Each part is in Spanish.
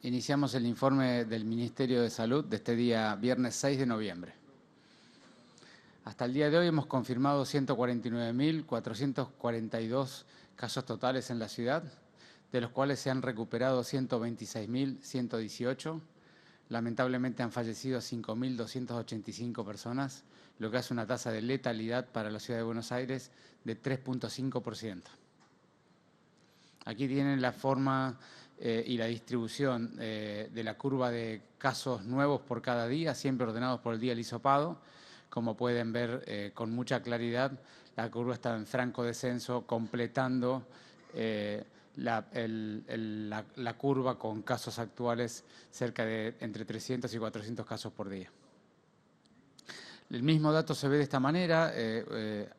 Iniciamos el informe del Ministerio de Salud de este día viernes 6 de noviembre. Hasta el día de hoy hemos confirmado 149.442 casos totales en la ciudad, de los cuales se han recuperado 126.118. Lamentablemente han fallecido 5.285 personas, lo que hace una tasa de letalidad para la ciudad de Buenos Aires de 3.5%. Aquí tienen la forma y la distribución de la curva de casos nuevos por cada día, siempre ordenados por el día del hisopado. Como pueden ver con mucha claridad, la curva está en franco descenso, completando la curva con casos actuales cerca de entre 300 y 400 casos por día. El mismo dato se ve de esta manera,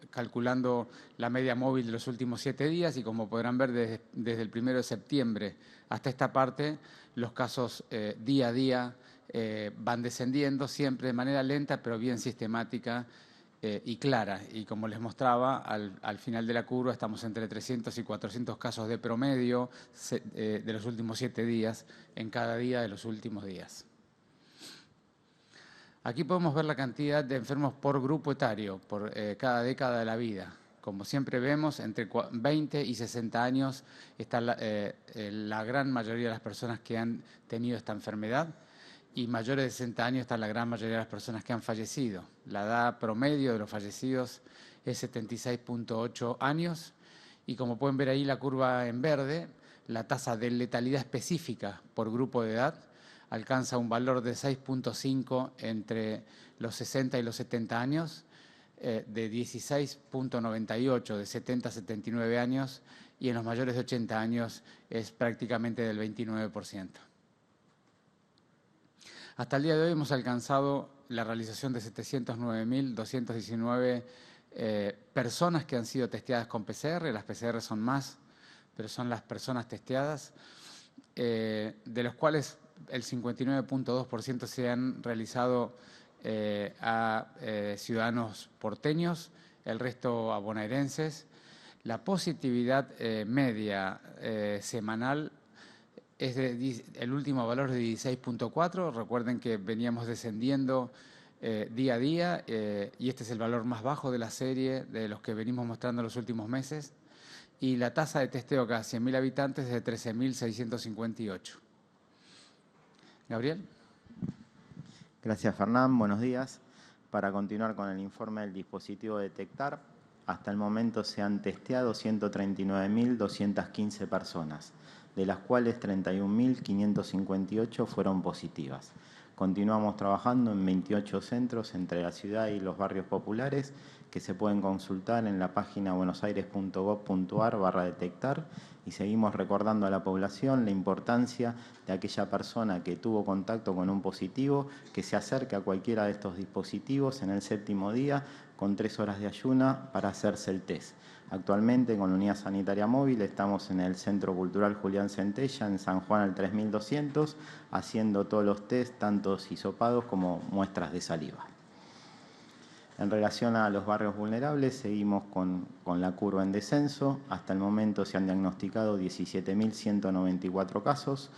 calculando la media móvil de los últimos 7 días y como podrán ver desde el 1 de septiembre hasta esta parte, los casos día a día van descendiendo, siempre de manera lenta pero bien sistemática y clara. Y como les mostraba, al final de la curva estamos entre 300 y 400 casos de promedio de los últimos 7 días en cada día de los últimos días. Aquí podemos ver la cantidad de enfermos por grupo etario, por cada década de la vida. Como siempre vemos, entre 20 y 60 años está la gran mayoría de las personas que han tenido esta enfermedad y mayores de 60 años está la gran mayoría de las personas que han fallecido. La edad promedio de los fallecidos es 76.8 años y como pueden ver ahí la curva en verde, la tasa de letalidad específica por grupo de edad alcanza un valor de 6.5 entre los 60 y los 70 años, de 16.98 de 70 a 79 años y en los mayores de 80 años es prácticamente del 29%. Hasta el día de hoy hemos alcanzado la realización de 709.219 personas que han sido testeadas con PCR. Las PCR son más, pero son las personas testeadas, de los cuales el 59.2% se han realizado a ciudadanos porteños, el resto a bonaerenses. La positividad media semanal es el último valor de 16.4. Recuerden que veníamos descendiendo día a día y este es el valor más bajo de la serie de los que venimos mostrando en los últimos meses. Y la tasa de testeo cada 100.000 habitantes es de 13.658. Gabriel. Gracias, Fernán. Buenos días. Para continuar con el informe del dispositivo Detectar, hasta el momento se han testeado 139.215 personas, de las cuales 31.558 fueron positivas. Continuamos trabajando en 28 centros entre la ciudad y los barrios populares que se pueden consultar en la página buenosaires.gov.ar/detectar y seguimos recordando a la población la importancia de aquella persona que tuvo contacto con un positivo que se acerque a cualquiera de estos dispositivos en el 7º día con 3 horas de ayuna para hacerse el test. Actualmente con la Unidad Sanitaria Móvil estamos en el Centro Cultural Julián Centella, en San Juan al 3200, haciendo todos los test, tanto hisopados como muestras de saliva. En relación a los barrios vulnerables, seguimos con la curva en descenso. Hasta el momento se han diagnosticado 17.194 casos,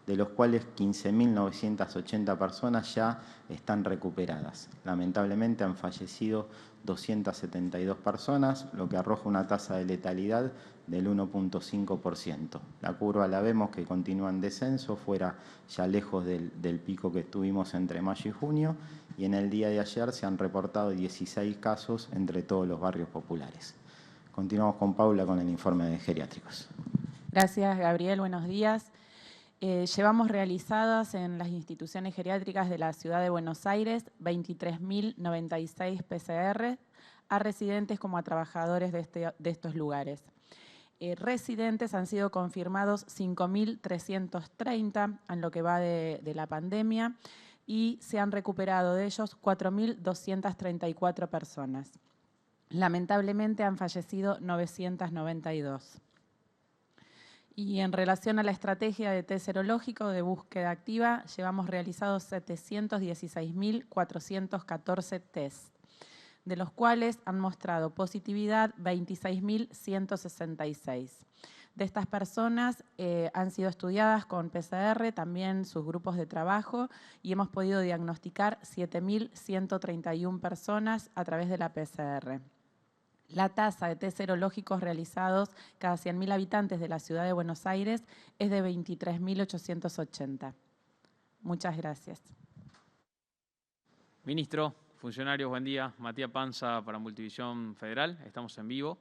de los cuales 15.980 personas ya están recuperadas. Lamentablemente han fallecido 272 personas, lo que arroja una tasa de letalidad del 1.5%. La curva la vemos que continúa en descenso, fuera ya lejos del pico que tuvimos entre mayo y junio, y en el día de ayer se han reportado 16 casos entre todos los barrios populares. Continuamos con Paula con el informe de geriátricos. Gracias, Gabriel. Buenos días. Llevamos realizadas en las instituciones geriátricas de la Ciudad de Buenos Aires 23.096 PCR a residentes como a trabajadores de estos lugares. Residentes han sido confirmados 5.330 en lo que va de la pandemia y se han recuperado de ellos 4.234 personas. Lamentablemente han fallecido 992. Y en relación a la estrategia de test serológico de búsqueda activa, llevamos realizados 716.414 test, de los cuales han mostrado positividad 26.166. De estas personas han sido estudiadas con PCR, también sus grupos de trabajo, y hemos podido diagnosticar 7.131 personas a través de la PCR. La tasa de test serológicos realizados cada 100.000 habitantes de la ciudad de Buenos Aires es de 23.880. Muchas gracias. Ministro, funcionarios, buen día. Matías Panza para Multivisión Federal. Estamos en vivo.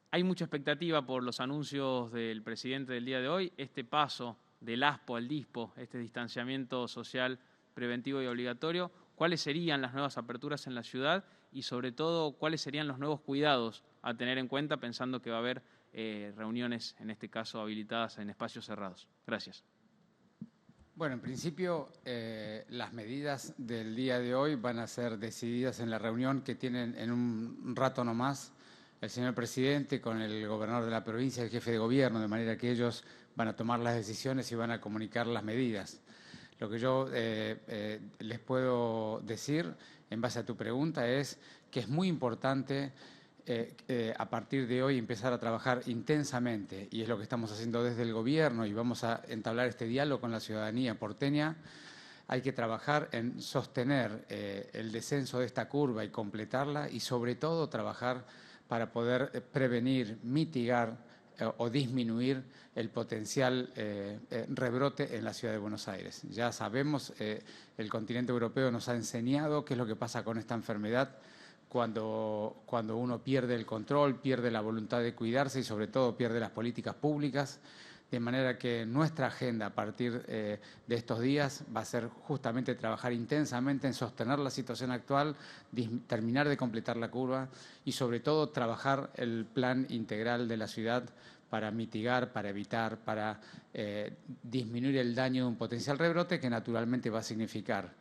Hay mucha expectativa por los anuncios del presidente del día de hoy. Este paso del ASPO al DISPO, este distanciamiento social preventivo y obligatorio, ¿cuáles serían las nuevas aperturas en la ciudad? Y sobre todo, ¿cuáles serían los nuevos cuidados a tener en cuenta pensando que va a haber reuniones, en este caso habilitadas en espacios cerrados? Gracias. Bueno, en principio las medidas del día de hoy van a ser decididas en la reunión que tienen en un rato nomás el señor presidente con el gobernador de la provincia y el jefe de gobierno, de manera que ellos van a tomar las decisiones y van a comunicar las medidas. Lo que yo les puedo decir, en base a tu pregunta, es que es muy importante a partir de hoy empezar a trabajar intensamente, y es lo que estamos haciendo desde el gobierno, y vamos a entablar este diálogo con la ciudadanía porteña. Hay que trabajar en sostener el descenso de esta curva y completarla, y sobre todo trabajar para poder prevenir, mitigar o disminuir el potencial rebrote en la ciudad de Buenos Aires. Ya sabemos, el continente europeo nos ha enseñado qué es lo que pasa con esta enfermedad cuando uno pierde el control, pierde la voluntad de cuidarse y sobre todo pierde las políticas públicas. De manera que nuestra agenda a partir de estos días va a ser justamente trabajar intensamente en sostener la situación actual, terminar de completar la curva y sobre todo trabajar el plan integral de la ciudad para mitigar, para evitar, para disminuir el daño de un potencial rebrote que naturalmente va a significar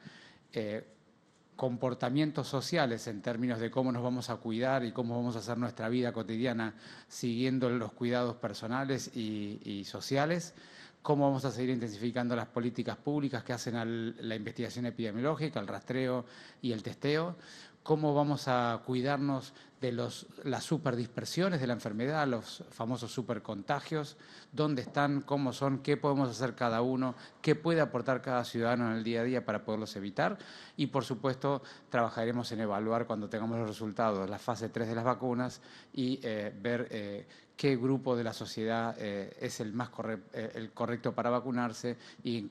comportamientos sociales en términos de cómo nos vamos a cuidar y cómo vamos a hacer nuestra vida cotidiana siguiendo los cuidados personales y sociales, cómo vamos a seguir intensificando las políticas públicas que hacen a la investigación epidemiológica, el rastreo y el testeo, cómo vamos a cuidarnos de las superdispersiones de la enfermedad, los famosos supercontagios, dónde están, cómo son, qué podemos hacer cada uno, qué puede aportar cada ciudadano en el día a día para poderlos evitar. Y, por supuesto, trabajaremos en evaluar cuando tengamos los resultados de la fase 3 de las vacunas y ver qué grupo de la sociedad es el más el correcto para vacunarse y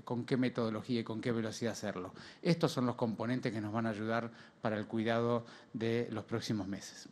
con qué metodología y con qué velocidad hacerlo. Estos son los componentes que nos van a ayudar para el cuidado de los próximos meses.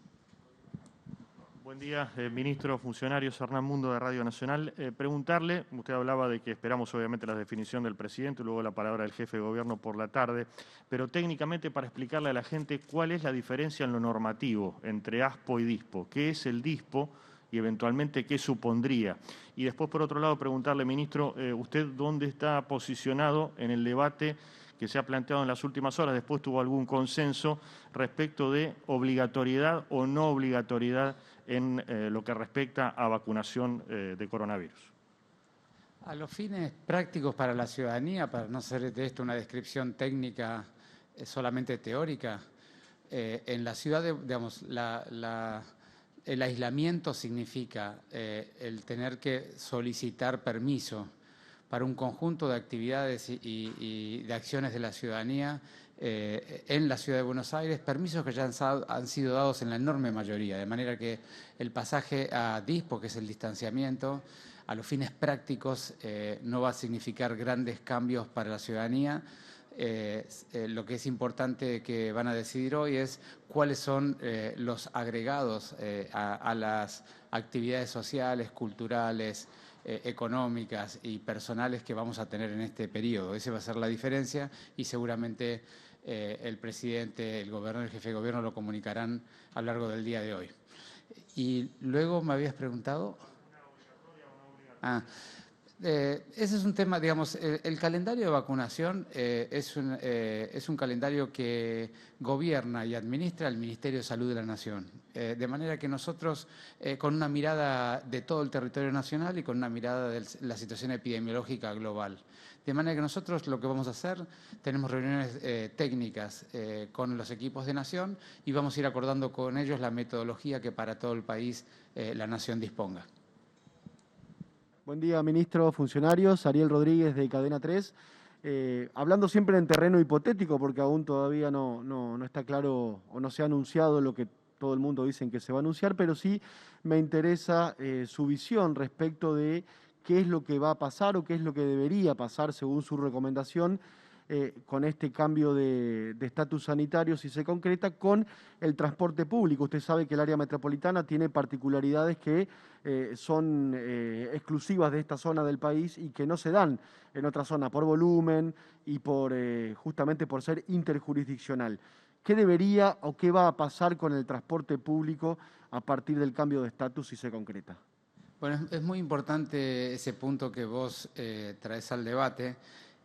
Buen día, ministro, funcionarios, Hernán Mundo de Radio Nacional. Preguntarle, usted hablaba de que esperamos obviamente la definición del presidente, luego la palabra del jefe de gobierno por la tarde, pero técnicamente para explicarle a la gente cuál es la diferencia en lo normativo entre ASPO y DISPO, qué es el DISPO y eventualmente qué supondría. Y después, por otro lado, preguntarle, ministro, usted dónde está posicionado en el debate que se ha planteado en las últimas horas, después tuvo algún consenso respecto de obligatoriedad o no obligatoriedad en lo que respecta a vacunación de coronavirus. A los fines prácticos para la ciudadanía, para no hacer de esto una descripción técnica solamente teórica, en la ciudad, digamos, el aislamiento significa el tener que solicitar permiso para un conjunto de actividades y de acciones de la ciudadanía en la ciudad de Buenos Aires, permisos que ya han sido dados en la enorme mayoría, de manera que el pasaje a DISPO, que es el distanciamiento, a los fines prácticos no va a significar grandes cambios para la ciudadanía. Lo que es importante que van a decidir hoy es cuáles son los agregados a las actividades sociales, culturales, económicas y personales que vamos a tener en este periodo. Esa va a ser la diferencia y seguramente el presidente, el gobernador y el jefe de gobierno lo comunicarán a lo largo del día de hoy. Y luego me habías preguntado... ese es un tema, digamos, el calendario de vacunación es un calendario que gobierna y administra el Ministerio de Salud de la Nación. De manera que nosotros, con una mirada de todo el territorio nacional y con una mirada de la situación epidemiológica global. De manera que nosotros lo que vamos a hacer, tenemos reuniones técnicas con los equipos de Nación y vamos a ir acordando con ellos la metodología que para todo el país la Nación disponga. Buen día, ministro, funcionarios. Ariel Rodríguez de Cadena 3. Hablando siempre en terreno hipotético, porque aún todavía no está claro o no se ha anunciado lo que todo el mundo dice que se va a anunciar, pero sí me interesa su visión respecto de qué es lo que va a pasar o qué es lo que debería pasar según su recomendación con este cambio de estatus sanitario, si se concreta, con el transporte público. Usted sabe que el área metropolitana tiene particularidades que son exclusivas de esta zona del país y que no se dan en otra zona por volumen y justamente por ser interjurisdiccional. ¿Qué debería o qué va a pasar con el transporte público a partir del cambio de estatus si se concreta? Bueno, es muy importante ese punto que vos traes al debate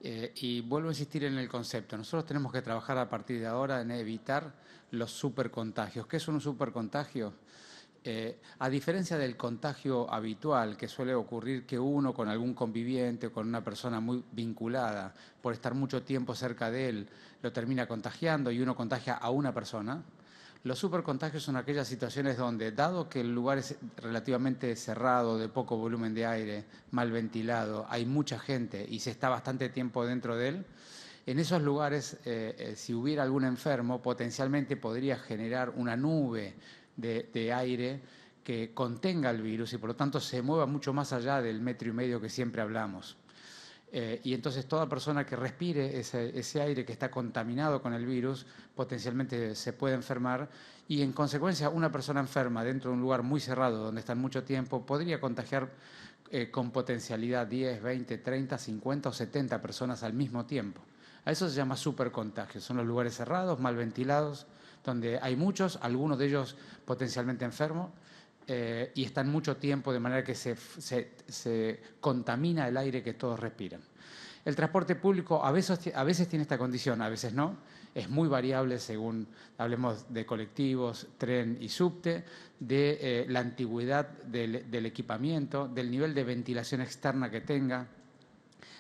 y vuelvo a insistir en el concepto. Nosotros tenemos que trabajar a partir de ahora en evitar los supercontagios. ¿Qué es un supercontagio? A diferencia del contagio habitual, que suele ocurrir que uno con algún conviviente o con una persona muy vinculada, por estar mucho tiempo cerca de él, lo termina contagiando y uno contagia a una persona, los supercontagios son aquellas situaciones donde, dado que el lugar es relativamente cerrado, de poco volumen de aire, mal ventilado, hay mucha gente y se está bastante tiempo dentro de él, en esos lugares, si hubiera algún enfermo, potencialmente podría generar una nube de aire que contenga el virus y por lo tanto se mueva mucho más allá del 1,5 metros que siempre hablamos. Y entonces toda persona que respire ese aire que está contaminado con el virus potencialmente se puede enfermar y en consecuencia una persona enferma dentro de un lugar muy cerrado donde están mucho tiempo podría contagiar con potencialidad 10, 20, 30, 50 o 70 personas al mismo tiempo. A eso se llama supercontagio. Son los lugares cerrados, mal ventilados, donde hay muchos, algunos de ellos potencialmente enfermos, y están mucho tiempo de manera que se contamina el aire que todos respiran. El transporte público a veces tiene esta condición, a veces no. Es muy variable según hablemos de colectivos, tren y subte, de la antigüedad del equipamiento, del nivel de ventilación externa que tenga.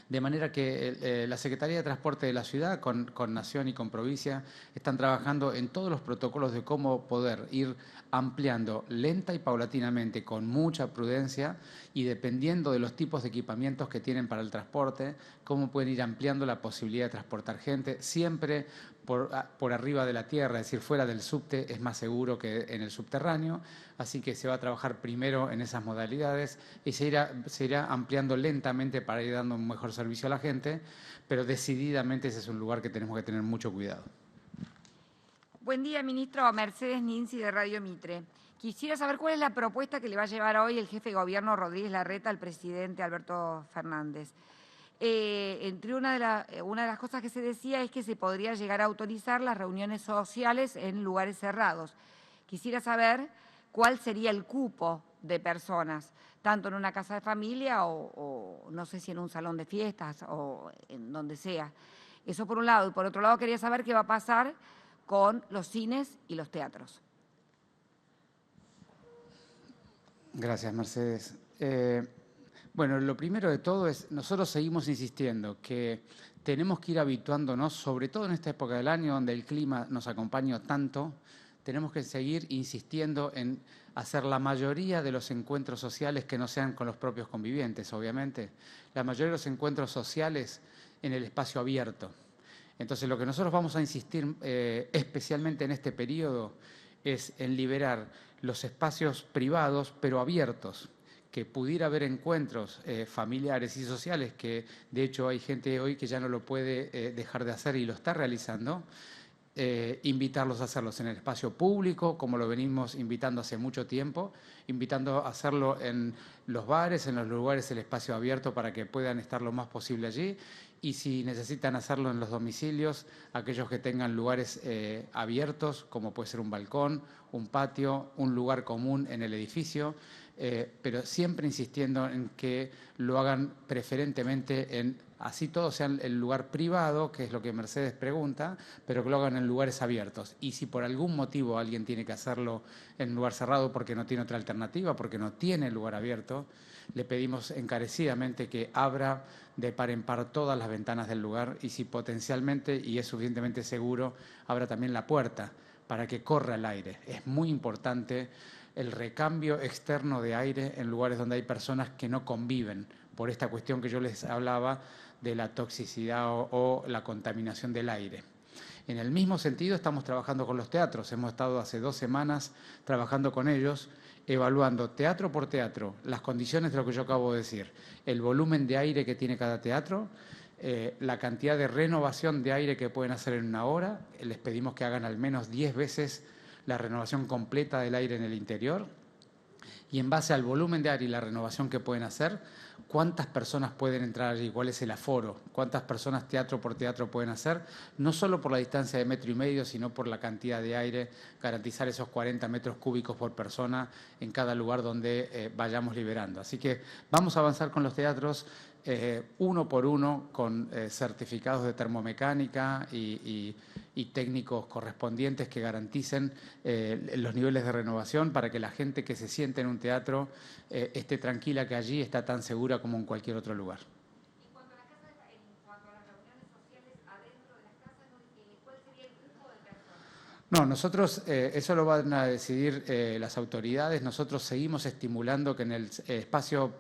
De manera que la Secretaría de Transporte de la ciudad, con Nación y con provincia, están trabajando en todos los protocolos de cómo poder ir ampliando lenta y paulatinamente, con mucha prudencia y dependiendo de los tipos de equipamientos que tienen para el transporte, cómo pueden ir ampliando la posibilidad de transportar gente, siempre por arriba de la tierra, es decir, fuera del subte es más seguro que en el subterráneo, así que se va a trabajar primero en esas modalidades y se irá ampliando lentamente para ir dando un mejor servicio a la gente, pero decididamente ese es un lugar que tenemos que tener mucho cuidado. Buen día, ministro. Mercedes Ninzi, de Radio Mitre. Quisiera saber cuál es la propuesta que le va a llevar hoy el jefe de gobierno Rodríguez Larreta al presidente Alberto Fernández. Entre una de las cosas que se decía es que se podría llegar a autorizar las reuniones sociales en lugares cerrados. Quisiera saber cuál sería el cupo de personas, tanto en una casa de familia o no sé si en un salón de fiestas o en donde sea. Eso por un lado. Y por otro lado quería saber qué va a pasar con los cines y los teatros. Gracias, Mercedes. Bueno, lo primero de todo es, nosotros seguimos insistiendo que tenemos que ir habituándonos, sobre todo en esta época del año donde el clima nos acompaña tanto, tenemos que seguir insistiendo en hacer la mayoría de los encuentros sociales que no sean con los propios convivientes, obviamente. La mayoría de los encuentros sociales en el espacio abierto. Entonces, lo que nosotros vamos a insistir especialmente en este periodo es en liberar los espacios privados, pero abiertos, que pudiera haber encuentros familiares y sociales, que de hecho hay gente hoy que ya no lo puede dejar de hacer y lo está realizando, invitarlos a hacerlos en el espacio público, como lo venimos invitando hace mucho tiempo, invitando a hacerlo en los bares, en los lugares del espacio abierto para que puedan estar lo más posible allí, y si necesitan hacerlo en los domicilios, aquellos que tengan lugares abiertos, como puede ser un balcón, un patio, un lugar común en el edificio, pero siempre insistiendo en que lo hagan preferentemente en, así todo sea el lugar privado, que es lo que Mercedes pregunta, pero que lo hagan en lugares abiertos. Y si por algún motivo alguien tiene que hacerlo en un lugar cerrado porque no tiene otra alternativa, porque no tiene lugar abierto, le pedimos encarecidamente que abra de par en par todas las ventanas del lugar y si potencialmente, y es suficientemente seguro, abra también la puerta para que corra el aire. Es muy importante el recambio externo de aire en lugares donde hay personas que no conviven, por esta cuestión que yo les hablaba de la toxicidad o la contaminación del aire. En el mismo sentido estamos trabajando con los teatros. Hemos estado hace 2 semanas trabajando con ellos, evaluando teatro por teatro las condiciones de lo que yo acabo de decir, el volumen de aire que tiene cada teatro, la cantidad de renovación de aire que pueden hacer en una hora. Les pedimos que hagan al menos 10 veces la renovación completa del aire en el interior. Y en base al volumen de aire y la renovación que pueden hacer, cuántas personas pueden entrar allí, cuál es el aforo, cuántas personas teatro por teatro pueden hacer, no solo por la distancia de 1,5 metros, sino por la cantidad de aire, garantizar esos 40 metros cúbicos por persona en cada lugar donde vayamos liberando. Así que vamos a avanzar con los teatros uno por uno, con certificados de termomecánica y técnicos correspondientes que garanticen los niveles de renovación para que la gente que se siente en un teatro esté tranquila que allí está tan segura como en cualquier otro lugar. En cuanto a las reuniones sociales adentro de las casas, ¿cuál sería el grupo de personas? No, nosotros, eso lo van a decidir las autoridades. Nosotros seguimos estimulando que en el espacio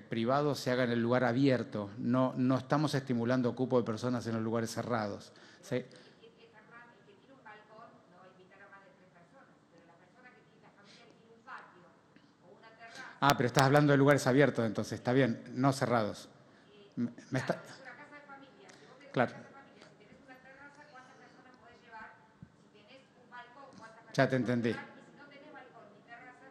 privado se haga en el lugar abierto. No estamos estimulando cupo de personas en los lugares cerrados. ¿Sí? Ah, pero estás hablando de lugares abiertos, entonces, está bien, no cerrados. Una casa de familia, si vos tenés Claro. una casa de familia, si tenés una terraza, ¿cuántas personas podés llevar? Si tenés un balcón, ¿cuántas personas Ya te entendí. podés llevar? Y si no tenés balcón ni terraza,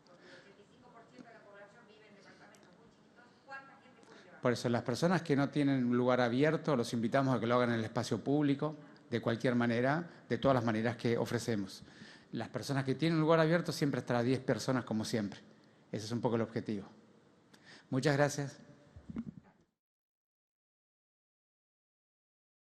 porque el 85% de la población vive en departamentos muy chiquitos, ¿cuánta gente puede llevar? Por eso, las personas que no tienen un lugar abierto, los invitamos a que lo hagan en el espacio público, de cualquier manera, de todas las maneras que ofrecemos. Las personas que tienen un lugar abierto siempre estará 10 personas como siempre. Ese es un poco el objetivo. Muchas gracias.